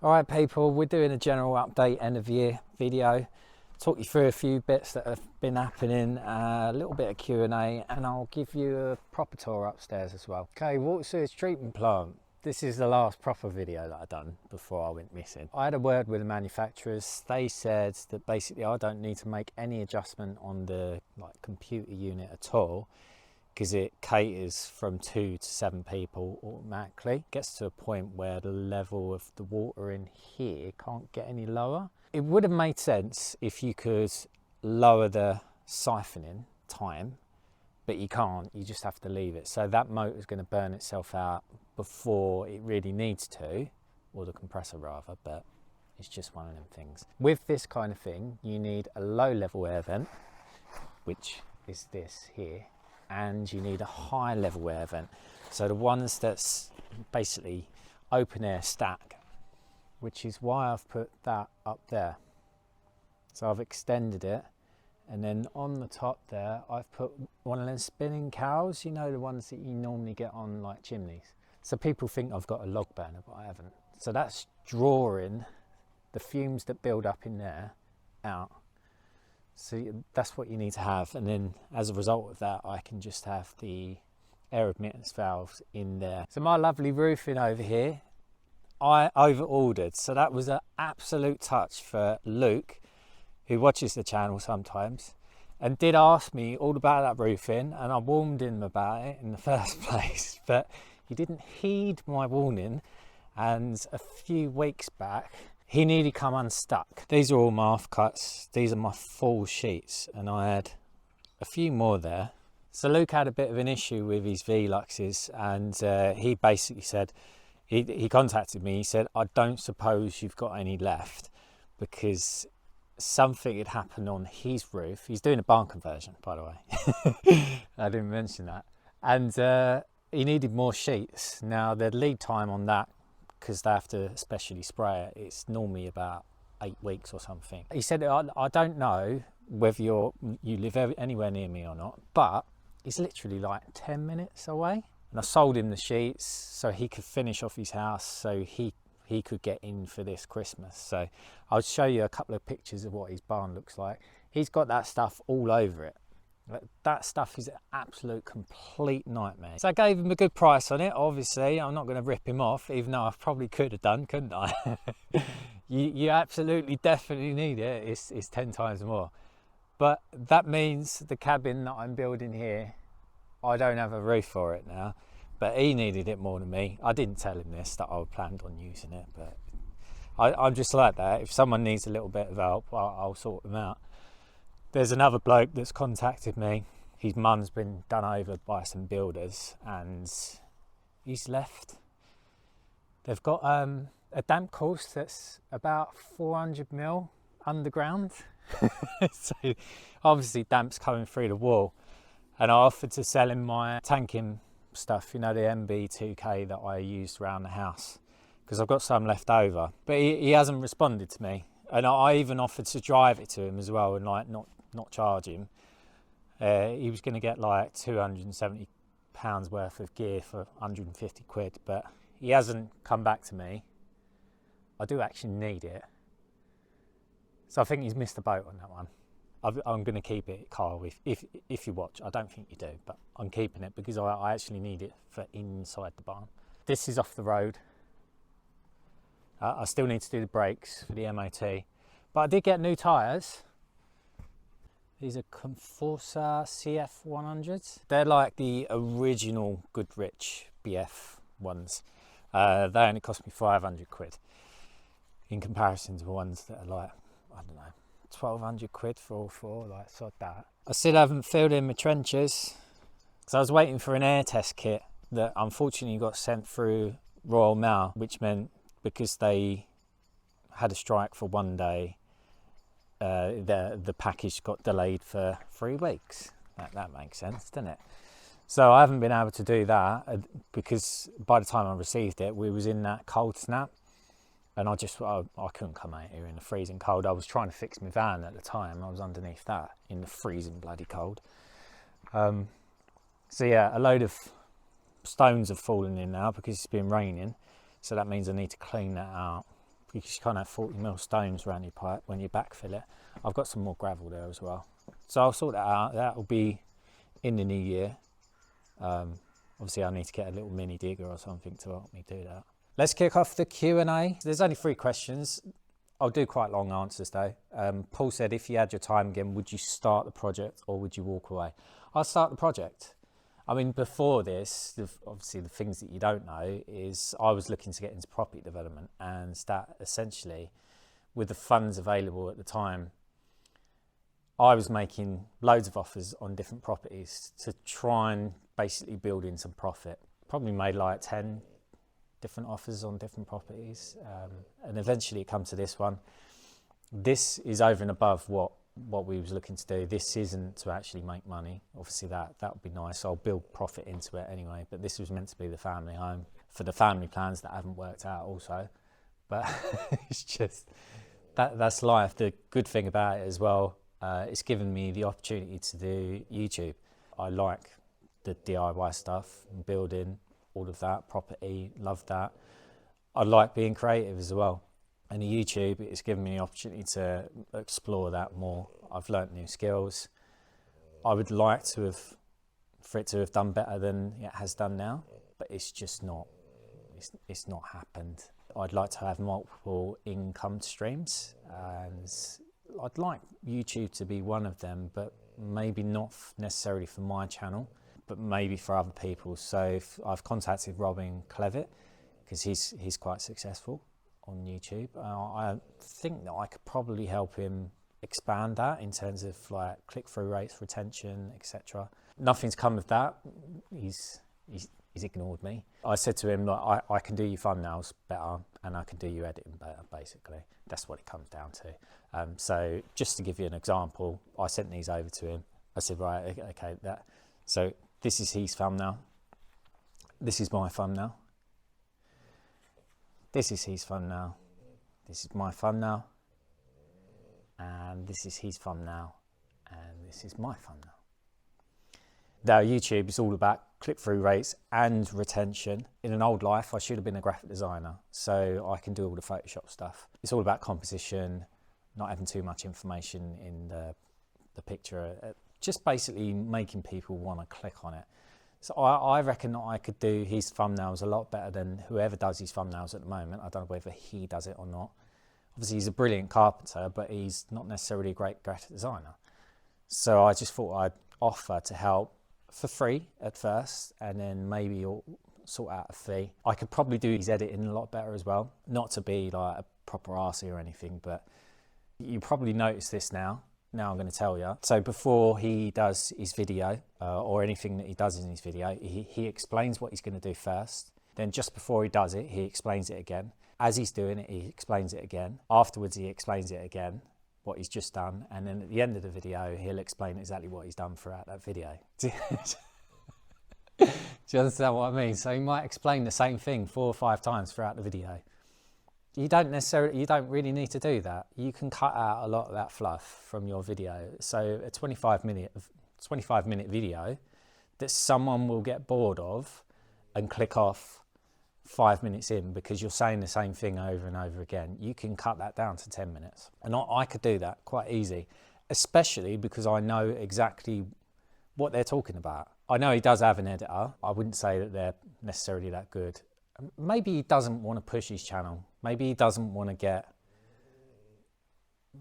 All right, people, we're doing a general update end of year video. Talk you through a few bits that have been happening, a little bit of Q&A, and I'll give you a proper tour upstairs as well. Okay, water sewage treatment plant. This is the last proper video that I've done before I went missing. I had a word with the manufacturers. They said that basically I don't need to make any adjustment on the computer unit at all, because it caters from 2 to 7 people automatically. Gets to a point where the level of the water in here can't get any lower. It would have made sense if you could lower the siphoning time, but you can't, you just have to leave it. So that motor is going to burn itself out before it really needs to, or the compressor rather, but it's just one of them things. With this kind of thing, you need a low level air vent, which is this here, and you need a high level air vent. So the ones that's basically open air stack, which is why I've put that up there. So I've extended it, and then on the top there I've put one of them spinning cows, you know, the ones that you normally get on like chimneys. So people think I've got a log burner, but I haven't. So that's drawing the fumes that build up in there out. So that's what you need to have, and then as a result of that I can just have the air admittance valves in there. So my lovely roofing over here, I over ordered, so that was an absolute touch for Luke, who watches the channel sometimes and did ask me all about that roofing, and I warned him about it in the first place, but he didn't heed my warning, and a few weeks back he nearly come unstuck. These are all my offcuts. These are my full sheets, and I had a few more there. So Luke had a bit of an issue with his Veluxes, and he basically said, he contacted me, he said, I don't suppose you've got any left, because something had happened on his roof. He's doing a barn conversion, by the way. I didn't mention that. And he needed more sheets. Now the lead time on that, because they have to specially spray it, it's normally about 8 weeks or something. He said, I don't know whether you live anywhere near me or not, but it's literally like 10 minutes away. And I sold him the sheets so he could finish off his house, so he could get in for this Christmas. So I'll show you a couple of pictures of what his barn looks like. He's got that stuff all over it. That stuff is an absolute complete nightmare. So I gave him a good price on it. Obviously I'm not going to rip him off, even though I probably could have done, couldn't I? you absolutely definitely need it. It's 10 times more. But that means the cabin that I'm building here, I don't have a roof for it now, but he needed it more than me. I didn't tell him this, that I planned on using it, but I'm just like that. If someone needs a little bit of help, I'll sort them out. There's another bloke that's contacted me. His mum's been done over by some builders, and he's left. They've got a damp course that's about 400 mil underground. So obviously damp's coming through the wall. And I offered to sell him my tanking stuff, you know, the MB2K that I used around the house, because I've got some left over. But he hasn't responded to me. And I even offered to drive it to him as well and like not charge him. He was going to get like £270 worth of gear for 150 quid, but he hasn't come back to me. I do actually need it. So I think he's missed the boat on that one. I'm going to keep it, Carl, if you watch. I don't think you do, but I'm keeping it because I actually need it for inside the barn. This is off the road. I still need to do the brakes for the MOT, but I did get new tyres. These are Conforza CF100s. They're like the original Goodrich BF ones. They only cost me 500 quid in comparison to the ones that are like, I don't know, 1,200 quid for all four, like sod that. I still haven't filled in my trenches because I was waiting for an air test kit that unfortunately got sent through Royal Mail, which meant because they had a strike for one day, the package got delayed for 3 weeks. That makes sense, doesn't it? So I haven't been able to do that because by the time I received it, we was in that cold snap. And I couldn't come out here in the freezing cold. I was trying to fix my van at the time. I was underneath that in the freezing bloody cold. So yeah, a load of stones have fallen in now because it's been raining. So that means I need to clean that out. because you can't have 40mm stones around your pipe when you backfill it. I've got some more gravel there as well. So I'll sort that out. That will be in the new year. Obviously I need to get a little mini digger or something to help me do that. Let's kick off the Q&A. There's only 3 questions. I'll do quite long answers though. Paul said, if you had your time again, would you start the project or would you walk away? I'll start the project. I mean, before this, obviously the things that you don't know is I was looking to get into property development, and that essentially, with the funds available at the time, I was making loads of offers on different properties to try and basically build in some profit. Probably made like 10 different offers on different properties, and eventually it come to this one. This is over and above what we was looking to do. This isn't to actually make money. Obviously that would be nice. I'll build profit into it anyway, but this was meant to be the family home for the family plans that haven't worked out also. But it's just, that's life. The good thing about it as well, it's given me the opportunity to do YouTube. I like the DIY stuff and building, all of that, property, love that. I like being creative as well. And YouTube, it's given me the opportunity to explore that more. I've learnt new skills. I would like for it to have done better than it has done now, but it's just not, it's not happened. I'd like to have multiple income streams, and I'd like YouTube to be one of them, but maybe not necessarily for my channel, but maybe for other people. So I've contacted Robin Clevitt, because he's quite successful on YouTube. I think that I could probably help him expand that in terms of like click-through rates, retention, etc. Nothing's come of that. He's ignored me. I said to him, like, I can do your thumbnails better and I can do your editing better, basically. That's what it comes down to. So just to give you an example, I sent these over to him. I said, right, okay, so this is his thumbnail. This is my thumbnail. This is his thumbnail, this is my thumbnail, and this is his thumbnail, and this is my thumbnail. Now YouTube is all about click-through rates and retention. In an old life, I should have been a graphic designer, so I can do all the Photoshop stuff. It's all about composition, not having too much information in the picture, just basically making people want to click on it. So I reckon that I could do his thumbnails a lot better than whoever does his thumbnails at the moment. I don't know whether he does it or not. Obviously he's a brilliant carpenter, but he's not necessarily a great graphic designer. So I just thought I'd offer to help for free at first, and then maybe sort out a fee. I could probably do his editing a lot better as well. Not to be like a proper arsey or anything, but you probably notice this now. Now I'm going to tell you. So before he does his video or anything that he does in his video, he explains what he's going to do first. Then just before he does it, he explains it again. As he's doing it, he explains it again. Afterwards, he explains it again, what he's just done. And then at the end of the video, he'll explain exactly what he's done throughout that video. Do you understand what I mean? So he might explain the same thing 4 or 5 times throughout the video. You don't really need to do that. You can cut out a lot of that fluff from your video. So a 25-minute video that someone will get bored of and click off 5 minutes in because you're saying the same thing over and over again. You can cut that down to 10 minutes. And I could do that quite easy, especially because I know exactly what they're talking about. I know he does have an editor. I wouldn't say that they're necessarily that good. Maybe he doesn't want to push his channel. Maybe he doesn't want to get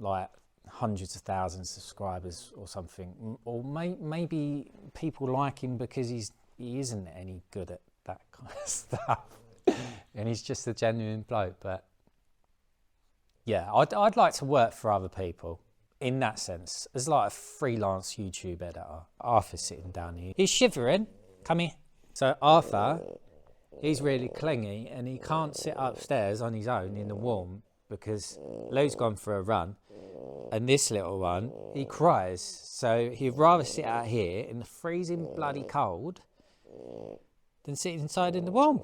like hundreds of thousands of subscribers or something. Or maybe people like him because he isn't any good at that kind of stuff. And he's just a genuine bloke. But yeah, I'd like to work for other people in that sense, as like a freelance YouTube editor. Arthur's sitting down here. He's shivering. Come here. So Arthur, he's really clingy and he can't sit upstairs on his own in the warm because Lou's gone for a run, and this little one, he cries. So he'd rather sit out here in the freezing bloody cold than sit inside in the warm,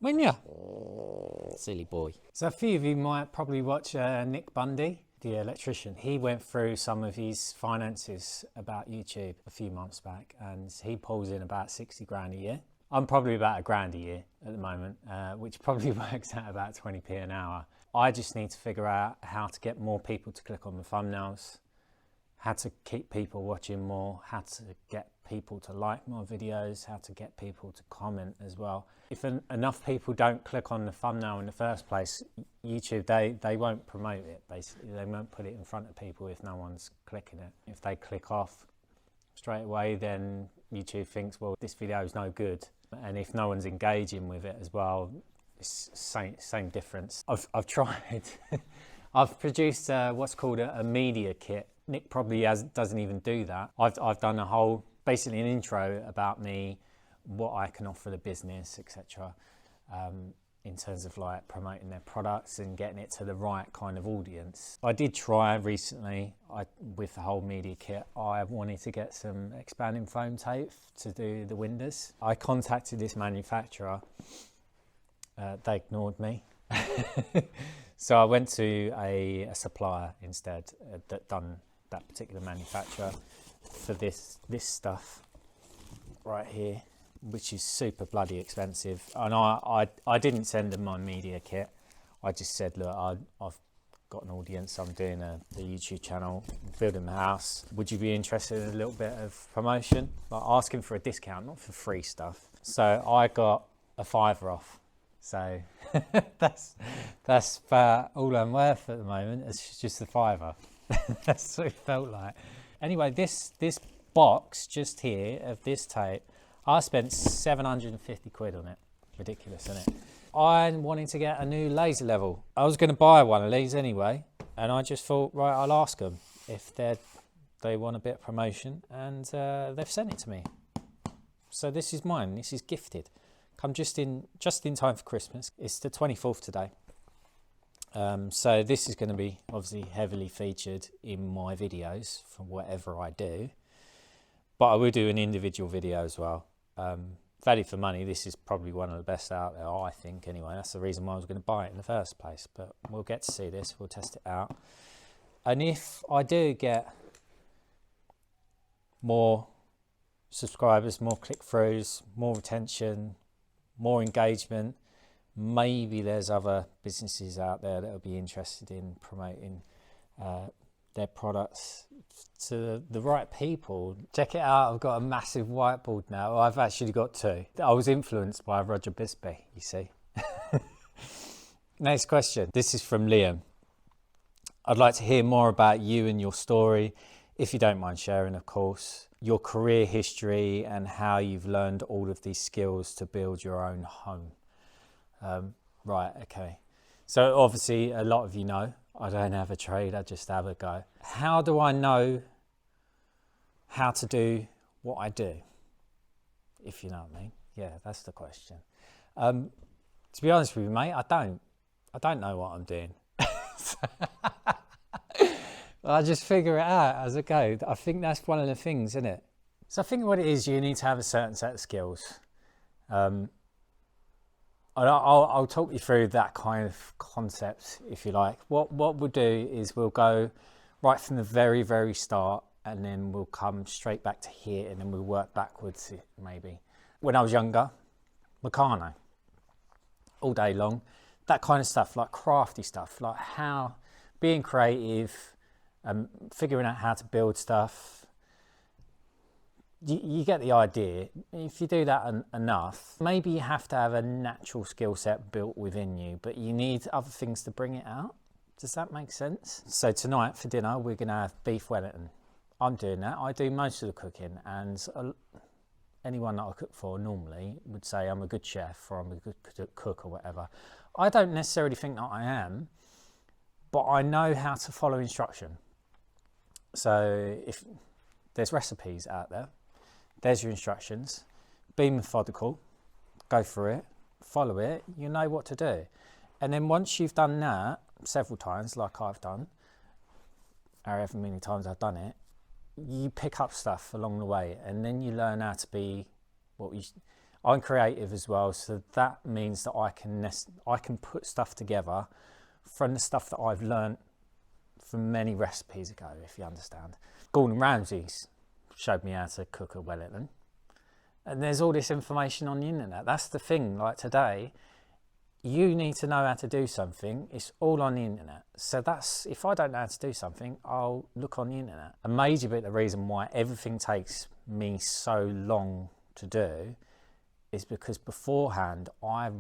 wouldn't you? Silly boy. So a few of you might probably watch Nick Bundy, the electrician. He went through some of his finances about YouTube a few months back, and he pulls in about 60 grand a year. I'm probably about £1 grand a year at the moment, which probably works out about 20p an hour. I just need to figure out how to get more people to click on the thumbnails, how to keep people watching more, how to get people to like my videos, how to get people to comment as well. If enough people don't click on the thumbnail in the first place, YouTube, they won't promote it, basically. They won't put it in front of people if no one's clicking it. If they click off straight away, then YouTube thinks, well, this video is no good. And if no one's engaging with it as well, it's same difference. I've tried. I've produced what's called a media kit. Nick probably doesn't even do that. I've done a whole, basically an intro about me, what I can offer the business, etc. In terms of like promoting their products and getting it to the right kind of audience. I did try recently, with the whole media kit, I wanted to get some expanding foam tape to do the windows. I contacted this manufacturer, they ignored me. So I went to a supplier instead that done that particular manufacturer for this stuff right here, which is super bloody expensive. And I didn't send them my media kit. I just said, look, I've got an audience, I'm doing a YouTube channel, building the house. Would you be interested in a little bit of promotion? Like asking for a discount, not for free stuff. So I got a £5 off. So that's about all I'm worth at the moment. It's just a £5. That's what it felt like. Anyway, this box just here of this tape, I spent 750 quid on it. Ridiculous, isn't it? I'm wanting to get a new laser level. I was going to buy one of these anyway, and I just thought, right, I'll ask them if they want a bit of promotion, and they've sent it to me. So this is mine. This is gifted. Come just in time for Christmas. It's the 24th today. So this is going to be obviously heavily featured in my videos for whatever I do. But I will do an individual video as well. Value for money, this is probably one of the best out there, I think, anyway. That's the reason why I was going to buy it in the first place. But we'll get to see this, we'll test it out. And if I do get more subscribers, more click-throughs, more retention, more engagement, maybe there's other businesses out there that will be interested in promoting their products to the right people. Check it out, I've got a massive whiteboard now. I've actually got two. I was influenced by Roger Bisbee, you see. Next question. This is from Liam. I'd like to hear more about you and your story, if you don't mind sharing, of course, your career history and how you've learned all of these skills to build your own home. Right, okay. So obviously a lot of you know, I don't have a trade, I just have a go. How do I know how to do what I do? If you know what I mean. Yeah, that's the question. To be honest with you, mate, I don't know what I'm doing. I just figure it out as I go. I think that's one of the things, isn't it? So I think what it is, you need to have a certain set of skills. I'll talk you through that kind of concept, if you like. What we'll do is we'll go right from the very, very start, and then we'll come straight back to here, and then we'll work backwards, maybe. When I was younger, Meccano, all day long. That kind of stuff, like crafty stuff, like how being creative, figuring out how to build stuff. You get the idea. If you do that enough, maybe you have to have a natural skill set built within you, but you need other things to bring it out. Does that make sense? So tonight for dinner, we're going to have beef Wellington. I'm doing that. I do most of the cooking, and anyone that I cook for normally would say I'm a good chef or I'm a good cook or whatever. I don't necessarily think that I am, but I know how to follow instruction. So if there's recipes out there, there's your instructions. Be methodical, go through it, follow it, you know what to do. And then once you've done that several times, like I've done, however many times I've done it, you pick up stuff along the way, and then you learn how to be I'm creative as well, so that means that I can put stuff together from the stuff that I've learned from many recipes ago, if you understand. Gordon Ramsay's showed me how to cook a Wellington, and there's all this information on the internet. That's the thing, like today, you need to know how to do something, it's all on the internet. So that's, if I don't know how to do something, I'll look on the internet. A major bit of the reason why everything takes me so long to do is because beforehand I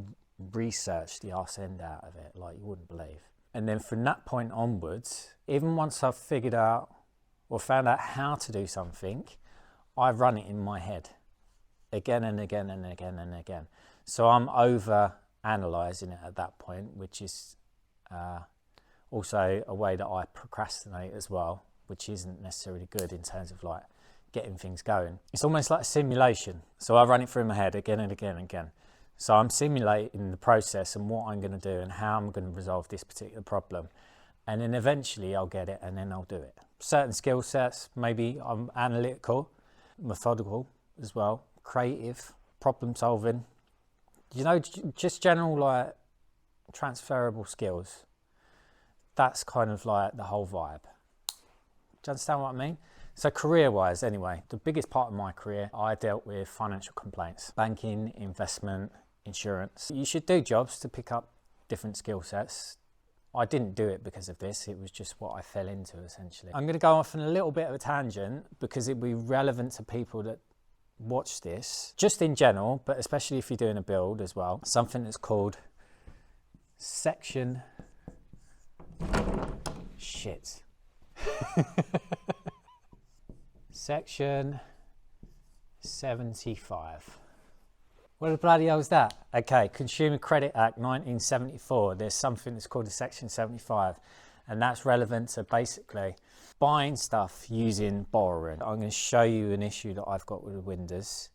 researched the arse end out of it like you wouldn't believe. And then from that point onwards, even once I've figured out or found out how to do something, I run it in my head again and again and again and again. So I'm over analysing it at that point, which is also a way that I procrastinate as well, which isn't necessarily good in terms of like getting things going. It's almost like a simulation. So I run it through my head again and again and again. So I'm simulating the process and what I'm going to do and how I'm going to resolve this particular problem. And then eventually I'll get it and then I'll do it. Certain skill sets, maybe I'm analytical, methodical as well, creative, problem solving, you know, just general like transferable skills. That's kind of like the whole vibe. Do you understand what I mean? So career-wise anyway, the biggest part of my career, I dealt with financial complaints, banking, investment, insurance. You should do jobs to pick up different skill sets. I didn't do it because of this, it was just what I fell into essentially. I'm going to go off on a little bit of a tangent because it'll be relevant to people that watch this, just in general, but especially if you're doing a build as well. Something that's called section... Shit. Section 75. What the bloody hell is that? Okay, Consumer Credit Act 1974. There's something that's called a Section 75, and that's relevant to basically buying stuff using borrowing. I'm going to show you an issue that I've got with the windows,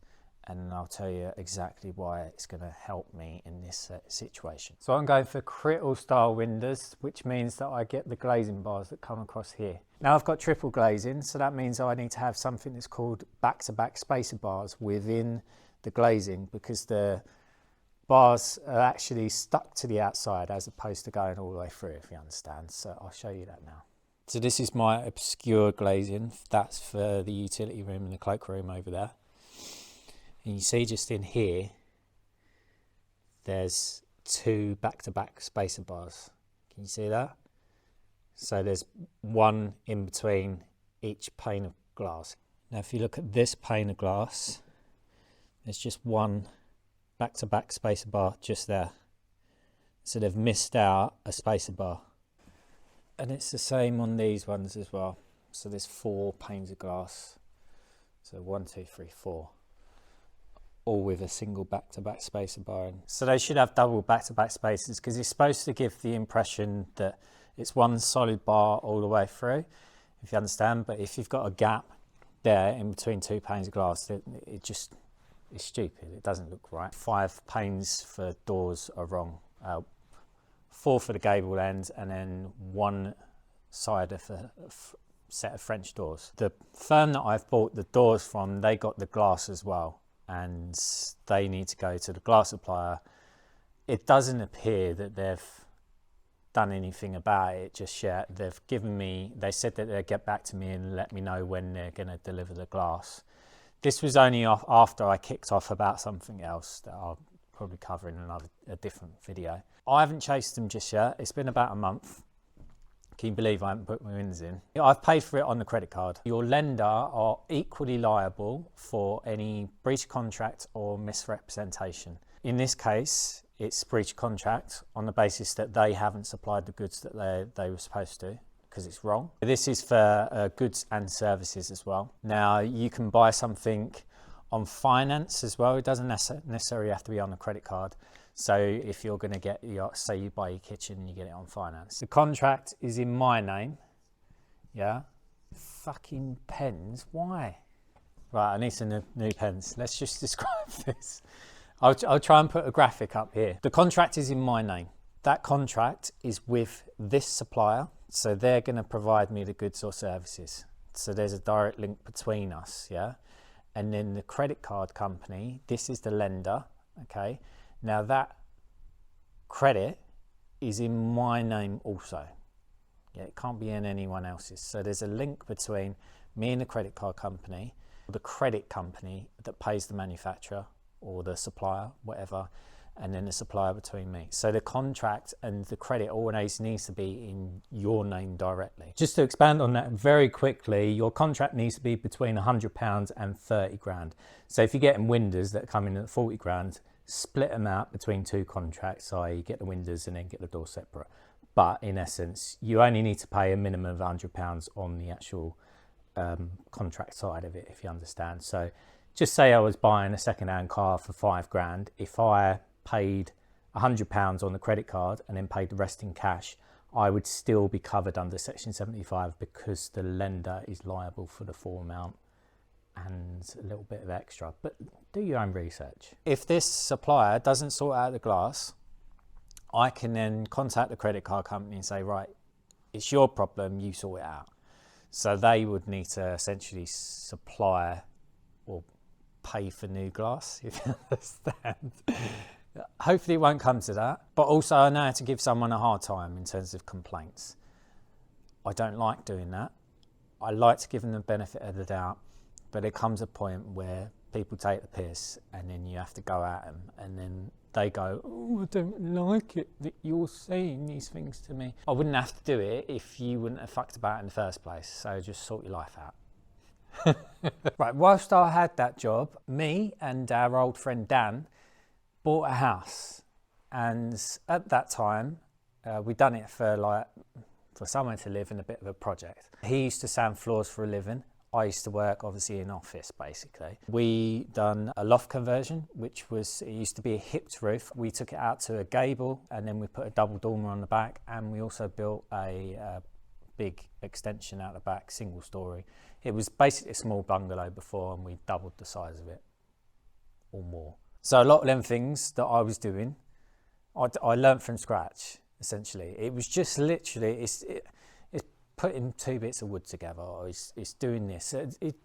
and I'll tell you exactly why it's going to help me in this situation. So I'm going for critical style windows, which means that I get the glazing bars that come across here. Now I've got triple glazing, so that means I need to have something that's called back-to-back spacer bars within the glazing, because the bars are actually stuck to the outside as opposed to going all the way through, if you understand. So I'll show you that now. So this is my obscure glazing. That's for the utility room and the cloakroom over there. And you see just in here, there's two back-to-back spacer bars. Can you see that? So there's one in between each pane of glass. Now if you look at this pane of glass, there's just one back-to-back spacer bar just there. So they've missed out a spacer bar. And it's the same on these ones as well. So there's 4 panes of glass. So 1, 2, 3, 4. All with a single back-to-back spacer bar in. So they should have double back-to-back spacers because it's supposed to give the impression that it's one solid bar all the way through, if you understand. But if you've got a gap there in between 2 panes of glass, it just is stupid. It doesn't look right. 5 panes for doors are wrong. 4 for the gable end, and then 1 side of a set of French doors. The firm that I've bought the doors from, they got the glass as well, and they need to go to the glass supplier. It doesn't appear that they've done anything about it just yet. They've given me, they said that they'd get back to me and let me know when they're going to deliver the glass. This was only after I kicked off about something else that I'll probably cover in a different video. I haven't chased them just yet. It's been about a month. Can you believe I haven't put my windows in? I've paid for it on the credit card. Your lender are equally liable for any breach of contract or misrepresentation. In this case, it's breach of contract on the basis that they haven't supplied the goods that they were supposed to, because it's wrong. This is for goods and services as well. Now, you can buy something on finance as well. It doesn't necessarily have to be on a credit card. So if you're going to get say you buy your kitchen and you get it on finance. The contract is in my name. Yeah. Fucking pens. Why? Right, I need some new pens. Let's just describe this. I'll try and put a graphic up here. The contract is in my name. That contract is with this supplier. So they're going to provide me the goods or services. So there's a direct link between us. Yeah. And then the credit card company, this is the lender. Okay. Now that credit is in my name also. Yeah, it can't be in anyone else's. So there's a link between me and the credit card company, the credit company that pays the manufacturer or the supplier, whatever, and then the supplier between me. So the contract and the credit always needs to be in your name directly. Just to expand on that very quickly, your contract needs to be between £100 and 30 grand. So if you're getting windows that come in at 40 grand, split them out between two contracts, i.e. get the windows and then get the door separate. But in essence, you only need to pay a minimum of £100 on the actual contract side of it, if you understand. So just say I was buying a second-hand car for 5 grand. If I paid £100 on the credit card and then paid the rest in cash, I would still be covered under Section 75 because the lender is liable for the full amount and a little bit of extra. But do your own research. If this supplier doesn't sort out the glass, I can then contact the credit card company and say, right, it's your problem, you sort it out. So they would need to essentially supply or pay for new glass, if you understand. Hopefully it won't come to that. But also I know how to give someone a hard time in terms of complaints. I don't like doing that. I like to give them the benefit of the doubt, but there comes a point where people take the piss and then you have to go at them and then they go, oh, I don't like it that you're saying these things to me. I wouldn't have to do it if you wouldn't have fucked about in the first place. So just sort your life out. Right, whilst I had that job, me and our old friend Dan bought a house, and at that time we'd done it for somewhere to live and a bit of a project. He used to sand floors for a living. I used to work obviously in office basically. We done a loft conversion, which was, it used to be a hipped roof. We took it out to a gable and then we put a double dormer on the back, and we also built a big extension out the back, single story. It was basically a small bungalow before, and we doubled the size of it or more. So a lot of them things that I was doing, I learned from scratch, essentially. It was just literally, it's putting 2 bits of wood together, or it's doing this.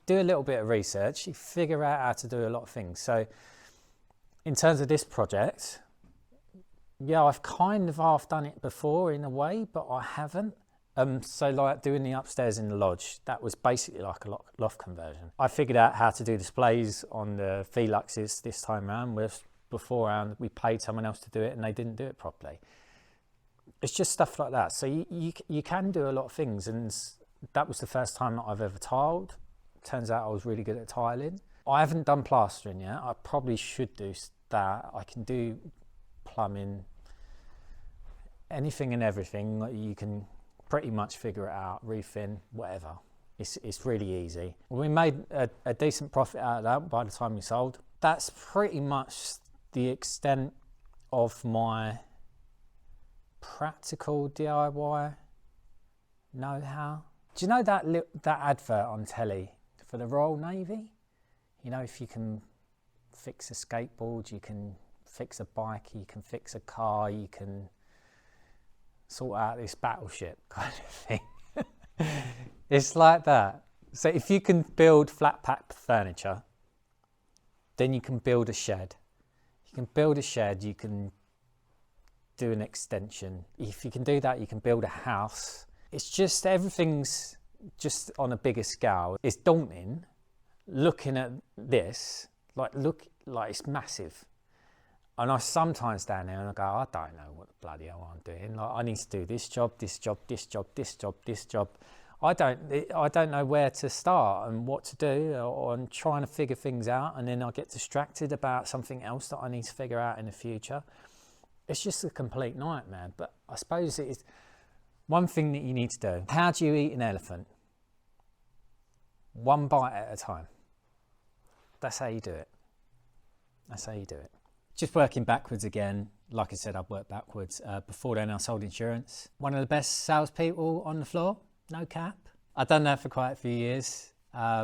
Do a little bit of research, you figure out how to do a lot of things. So in terms of this project, yeah, I've kind of half done it before in a way, but I haven't. So like doing the upstairs in the lodge, that was basically like a loft conversion. I figured out how to do displays on the Feluxes this time around, whereas beforehand we paid someone else to do it and they didn't do it properly. It's just stuff like that. So you can do a lot of things, and that was the first time that I've ever tiled. Turns out I was really good at tiling. I haven't done plastering yet. I probably should do that. I can do plumbing, anything and everything. You can pretty much figure it out, roofing, whatever. It's really easy. We made a decent profit out of that by the time we sold. That's pretty much the extent of my practical DIY know-how. Do you know that advert on telly for the Royal Navy? You know, if you can fix a skateboard, you can fix a bike, you can fix a car, you can sort out this battleship kind of thing. It's like that. So if you can build flat pack furniture, then you can build a shed. You can build a shed, you can do an extension. If you can do that, you can build a house. It's just, everything's just on a bigger scale. It's daunting looking at this, like it's massive. And I sometimes stand there and I go, I don't know what the bloody hell I'm doing. Like, I need to do this job, this job, this job, this job, this job. I don't know where to start and what to do, or I'm trying to figure things out, and then I get distracted about something else that I need to figure out in the future. It's just a complete nightmare. But I suppose it is one thing that you need to do. How do you eat an elephant? One bite at a time. That's how you do it. That's how you do it. Just working backwards again. Like I said, I've worked backwards. Before then, I sold insurance. One of the best salespeople on the floor, no cap. I've done that for quite a few years.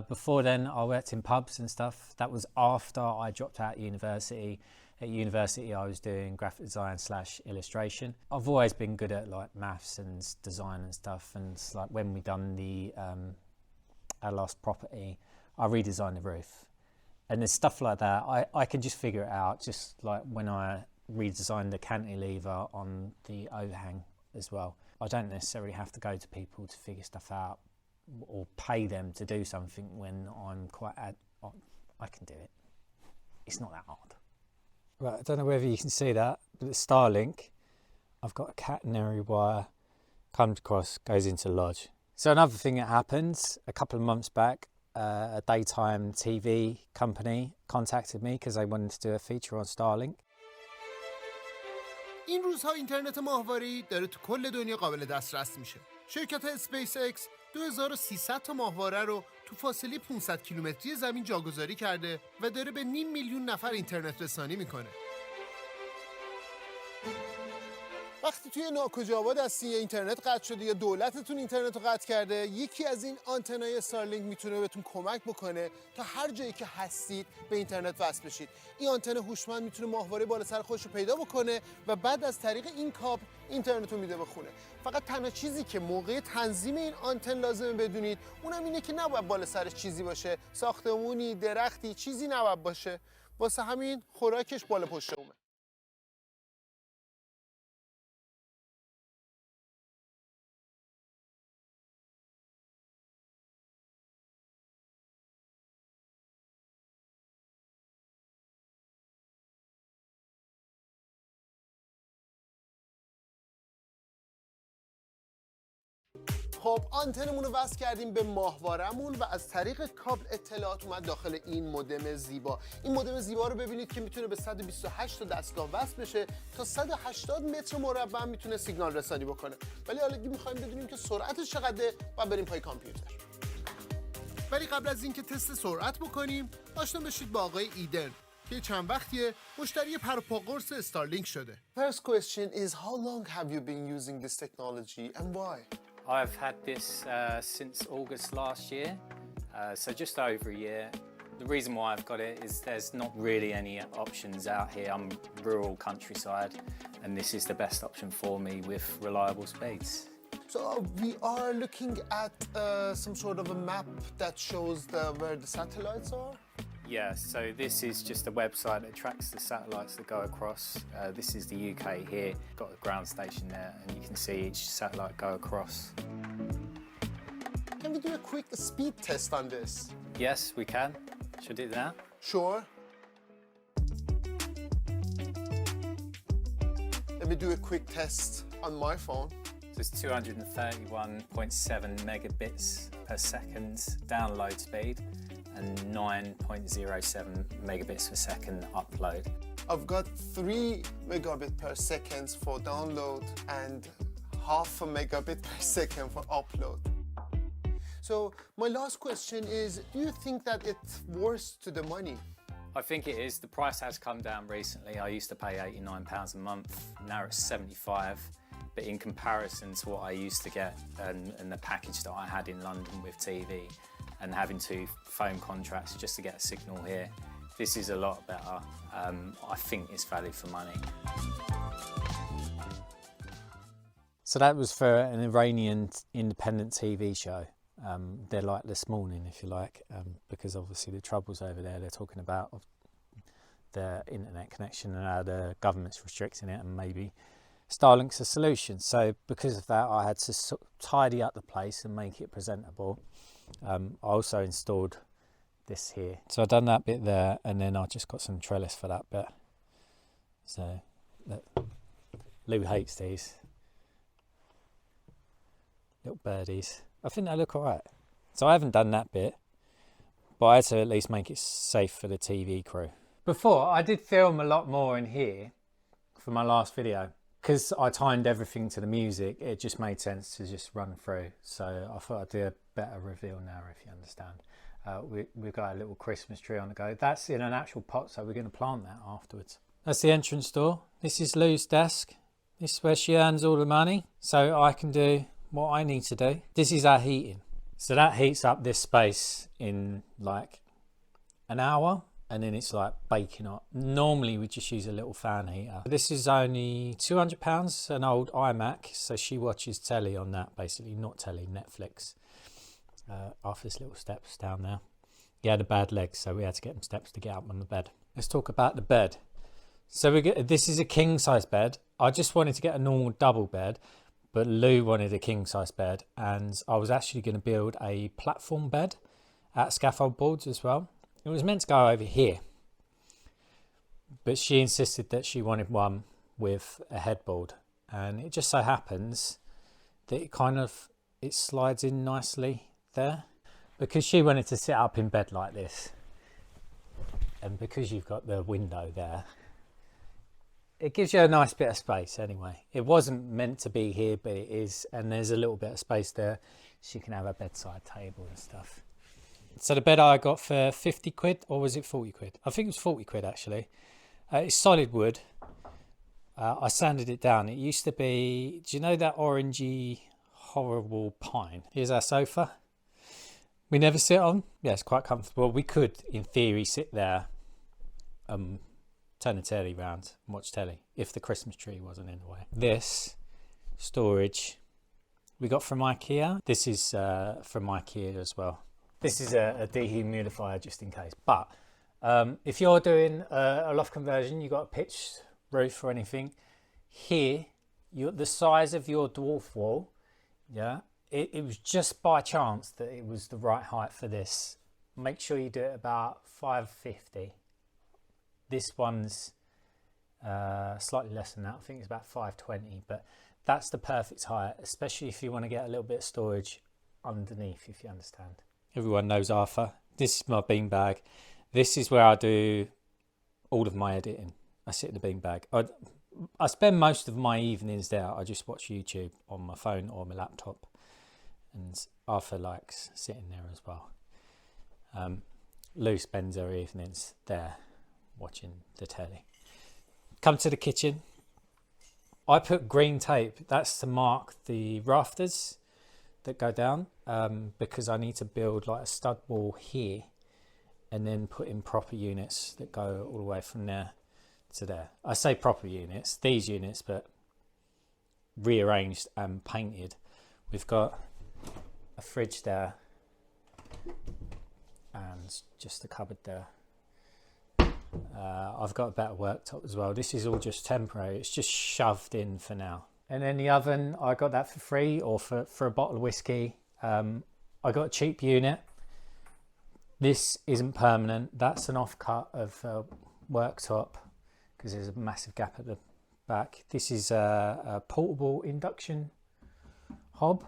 Before then, I worked in pubs and stuff. That was after I dropped out of university. At university, I was doing graphic design / illustration. I've always been good at like maths and design and stuff. And it's like when we done the our last property, I redesigned the roof. And there's stuff like that. I can just figure it out, just like when I redesigned the cantilever on the overhang as well. I don't necessarily have to go to people to figure stuff out or pay them to do something when I'm I can do it. It's not that hard. Right, I don't know whether you can see that, but it's Starlink. I've got a catenary wire comes across, goes into lodge. So another thing that happened a couple of months back, a daytime TV company contacted me because they wanted to do a feature on Starlink. این روزها اینترنت ماهواره‌ای داره تو کل دنیا قابل دسترس میشه. شرکت اسپیس اکس 2300 تا ماهواره رو تو فاصله 500 کیلومتری زمین جاگذاری کرده و داره به 500,000 نفر اینترنت رسانی میکنه. وقتی توی ناکجاواد هستی یا اینترنت قطع شده یا دولتتون اینترنت رو قطع کرده، یکی از این آنتنای استارلینک میتونه بهتون کمک بکنه تا هر جایی که هستید به اینترنت وصل بشید. این آنتن هوشمند میتونه ماهواره بالا سر خودش رو پیدا بکنه و بعد از طریق این کابل اینترنت رو میده به خونه. فقط تنها چیزی که موقع تنظیم این آنتن لازمه بدونید اونم اینه که نباید بالا سرش چیزی باشه، ساختمونی، درختی، چیزی نباید باشه. واسه همین خوراکش بالا پشت اومه. خب آنتنمون رو وصل کردیم به ماهوارمون و از طریق کابل اطلاعات اومد داخل این مودم زیبا. این مودم زیبا رو ببینید که میتونه به 128 تا دستگاه وصل بشه، تا 180 متر مربع میتونه سیگنال رسانی بکنه. ولی حالا میخوایم بدونیم که سرعتش چقدره و بریم پای کامپیوتر. ولی قبل از اینکه تست سرعت بکنیم آشنا بشید با آقای ایدن که چند وقتیه مشتری پروپاگورس استارلینک شده. First question is how long have you been using this technology and why? I've had this since August last year, so just over a year. The reason why I've got it is there's not really any options out here. I'm rural countryside, and this is the best option for me with reliable speeds. So we are looking at some sort of a map that shows where the satellites are? Yeah, so this is just a website that tracks the satellites that go across. This is the UK here, got a ground station there, and you can see each satellite go across. Can we do a quick speed test on this? Yes, we can. Should I do that? Sure. Let me do a quick test on my phone. So it's 231.7 megabits per second download speed and 9.07 megabits per second upload. I've got 3 megabit per second for download and half a megabit per second for upload. So my last question is, do you think that it's worth to the money? I think it is. The price has come down recently. I used to pay £89 a month, now it's 75. But in comparison to what I used to get and the package that I had in London with TV and having to phone contracts just to get a signal here, this is a lot better. I think it's value for money. So that was for an Iranian independent TV show. They're like This Morning, if you like, because obviously the troubles over there, they're talking about the internet connection and how the government's restricting it and maybe Starlink's a solution. So because of that, I had to tidy up the place and make it presentable. I also installed this here. So I've done that bit there, and then I just got some trellis for that bit. So Lou hates these little birdies. I think they look alright. So I haven't done that bit, but I had to at least make it safe for the TV crew. Before, I did film a lot more in here for my last video. Because I timed everything to the music, it just made sense to just run through. So I thought I'd do a better reveal now, if you understand. We've got a little Christmas tree on the go. That's in an actual pot, so we're going to plant that afterwards. That's the entrance door. This is Lou's desk. This is where she earns all the money, so I can do what I need to do. This is our heating. So that heats up this space in like an hour. And then it's like baking hot. Normally we just use a little fan heater. This is only £200, an old iMac, so she watches telly on that, basically, not telly, Netflix. After this little steps down there. He had a bad leg, so we had to get him steps to get up on the bed. Let's talk about the bed. So this is a king size bed. I just wanted to get a normal double bed, but Lou wanted a king size bed, and I was actually going to build a platform bed at scaffold boards as well. It was meant to go over here, but she insisted that she wanted one with a headboard, and it just so happens that it slides in nicely there, because she wanted to sit up in bed like this, and because you've got the window there, it gives you a nice bit of space anyway. It wasn't meant to be here, but it is, and there's a little bit of space there. She can have a bedside table and stuff. So the bed I got for 50 quid, or was it 40 quid? I think it was 40 quid actually. It's solid wood. I sanded it down. It used to be, do you know that orangey, horrible pine? Here's our sofa. We never sit on. Yeah, it's quite comfortable. We could, in theory, sit there, turn the telly round and watch telly if the Christmas tree wasn't in the way. This storage we got from IKEA. This is from IKEA as well. This is a dehumidifier just in case. But if you're doing a loft conversion, you've got a pitched roof or anything, here, the size of your dwarf wall, yeah, it was just by chance that it was the right height for this. Make sure you do it about 550. This one's slightly less than that. I think it's about 520, but that's the perfect height, especially if you want to get a little bit of storage underneath, if you understand. Everyone knows Arthur. This is my beanbag. This is where I do all of my editing. I sit in the beanbag. I spend most of my evenings there. I just watch YouTube on my phone or my laptop. And Arthur likes sitting there as well. Lou spends her evenings there watching the telly. Come to the kitchen. I put green tape. That's to mark the rafters that go down, because I need to build like a stud wall here and then put in proper units that go all the way from there to there. I say proper units, these units, but rearranged and painted. We've got a fridge there and just a cupboard there. I've got a better worktop as well. This is all just temporary. It's just shoved in for now. And then the oven, I got that for free, or for a bottle of whiskey. I got a cheap unit. This isn't permanent. That's an offcut of worktop because there's a massive gap at the back. This is a portable induction hob,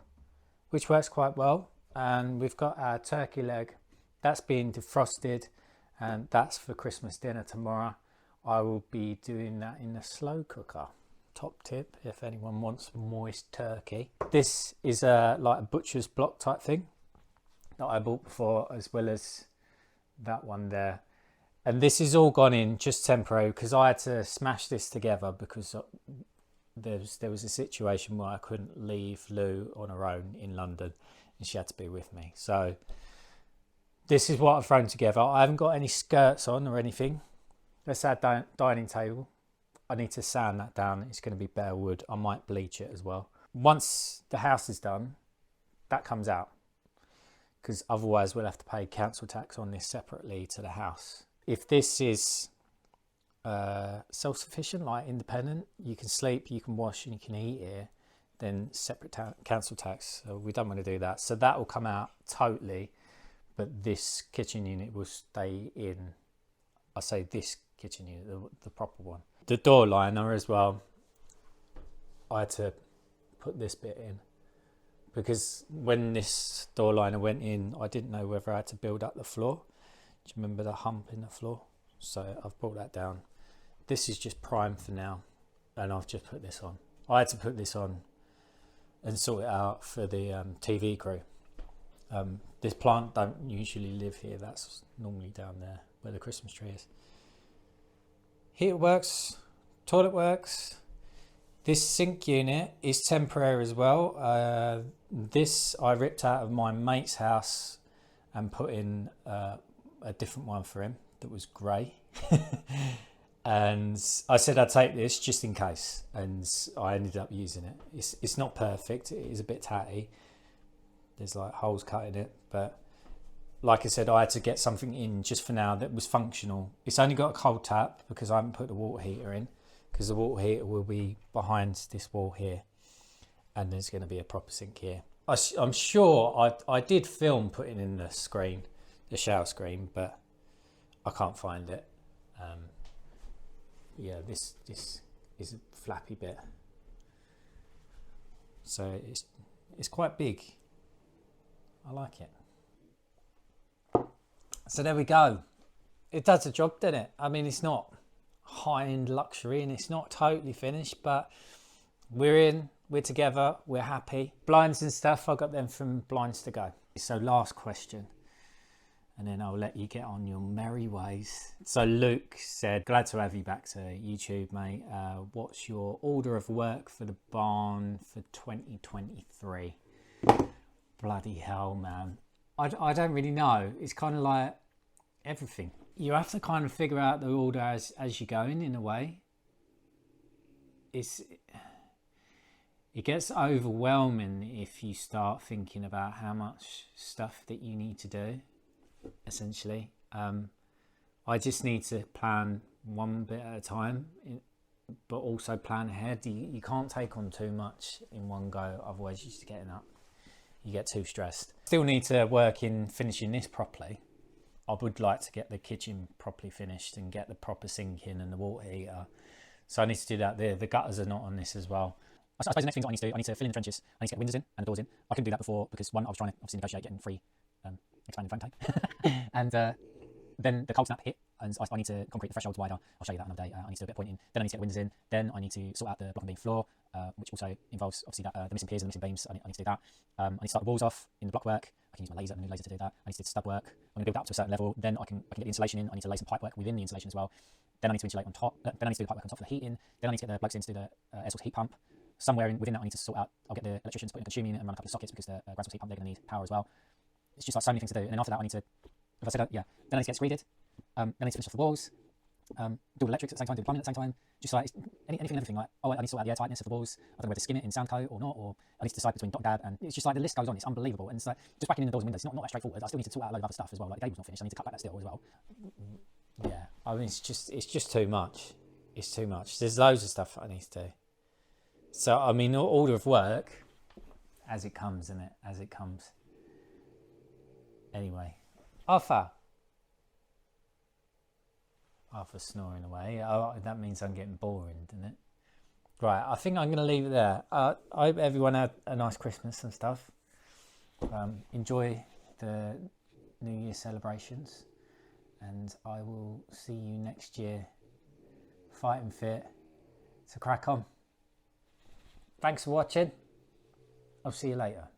which works quite well. And we've got our turkey leg. That's being defrosted, and that's for Christmas dinner tomorrow. I will be doing that in the slow cooker. Top tip if anyone wants moist turkey. This is like a butcher's block type thing that I bought before, as well as that one there. And this is all gone in just temporary because I had to smash this together because there was a situation where I couldn't leave Lou on her own in London and she had to be with me. So this is what I've thrown together. I haven't got any skirts on or anything. That's our dining table. I need to sand that down. It's going to be bare wood. I might bleach it as well. Once the house is done, that comes out, because otherwise we'll have to pay council tax on this separately to the house. If this is self-sufficient, like independent, you can sleep, you can wash and you can eat here, then separate council tax. So we don't want to do that. So that will come out totally, but this kitchen unit will stay in. I say this kitchen unit, the proper one. The door liner as well, I had to put this bit in because when this door liner went in, I didn't know whether I had to build up the floor. Do you remember the hump in the floor? So I've brought that down. This is just prime for now, and I've just put this on. I had to put this on and sort it out for the TV crew. This plant don't usually live here. That's normally down there where the Christmas tree is. Heater works, toilet works. This sink unit is temporary as well. This I ripped out of my mate's house and put in a different one for him that was grey. And I said I'd take this just in case, and I ended up using it. It's not perfect, it is a bit tatty. There's like holes cut in it, but like I said, I had to get something in just for now that was functional. It's only got a cold tap because I haven't put the water heater in, because the water heater will be behind this wall here, and there's going to be a proper sink here. I'm sure I did film putting in the screen, the shower screen, but I can't find it. yeah, this is a flappy bit. So it's quite big. I like it. So there we go. It does the job, doesn't it? I mean, it's not high-end luxury and it's not totally finished, but we're together, we're happy. Blinds and stuff, I got them from Blinds to Go. So last question, and then I'll let you get on your merry ways. So Luke said, glad to have you back to YouTube, mate. What's your order of work for the barn for 2023? Bloody hell, man. I don't really know. It's kind of like everything. You have to kind of figure out the order as you're going, in a way. It gets overwhelming if you start thinking about how much stuff that you need to do, essentially. I just need to plan one bit at a time, but also plan ahead. You can't take on too much in one go, otherwise you're just getting up. You get too stressed. Still need to work in finishing this properly. I would like to get the kitchen properly finished and get the proper sink in and the water heater. So I need to do that. The gutters are not on this as well. I suppose the next thing that I need to fill in the trenches. I need to get the windows in and the doors in. I couldn't do that before because one, I was trying to obviously negotiate getting free expanded phone tape. And then the cold snap hit and I need to concrete the thresholds wider. I'll show you that another day. I need to do a bit of pointing. Then I need to get the windows in. Then I need to sort out the block and beam floor, which also involves obviously that the missing piers and the missing beams. I need to do that. I need to start the walls off in the block work. I can use my new laser to do that. I need to do stud work. I'm going to build that up to a certain level. Then I can get the insulation in. I need to lay some pipe work within the insulation as well. Then I need to insulate on top. Then I need to do the pipe work on top for the heating. Then I need to get the blokes in to do the air source heat pump. Somewhere within that I need to sort out. I'll get the electricians put in a consuming unit and run a couple of sockets because the ground source heat pump, they're going to need power as well. It's just like so many things to do. And then after that I need to, if I said yeah, then I need to get screeded. Then I need to finish off the walls. Do the electrics at the same time, do the plumbing at the same time. Just like anything and everything. Like, oh, I need to sort out the air tightness of the walls. I don't know whether to skin it in sound coat or not, or I need to decide between dot dab, and it's just like the list goes on. It's unbelievable, and it's like just whacking in the doors and windows. It's not that straightforward. I still need to sort out a load of other stuff as well. Like the gable's not finished. I need to cut back that steel as well. Yeah, I mean it's just too much. It's too much. There's loads of stuff I need to do. So I mean, order of work as it comes, isn't it? As it comes. Anyway, Arthur's snoring away. Oh, that means I'm getting boring, doesn't it? Right, I think I'm going to leave it there. I hope everyone had a nice Christmas and stuff. Enjoy the New Year celebrations. And I will see you next year, fighting fit to crack on. Thanks for watching. I'll see you later.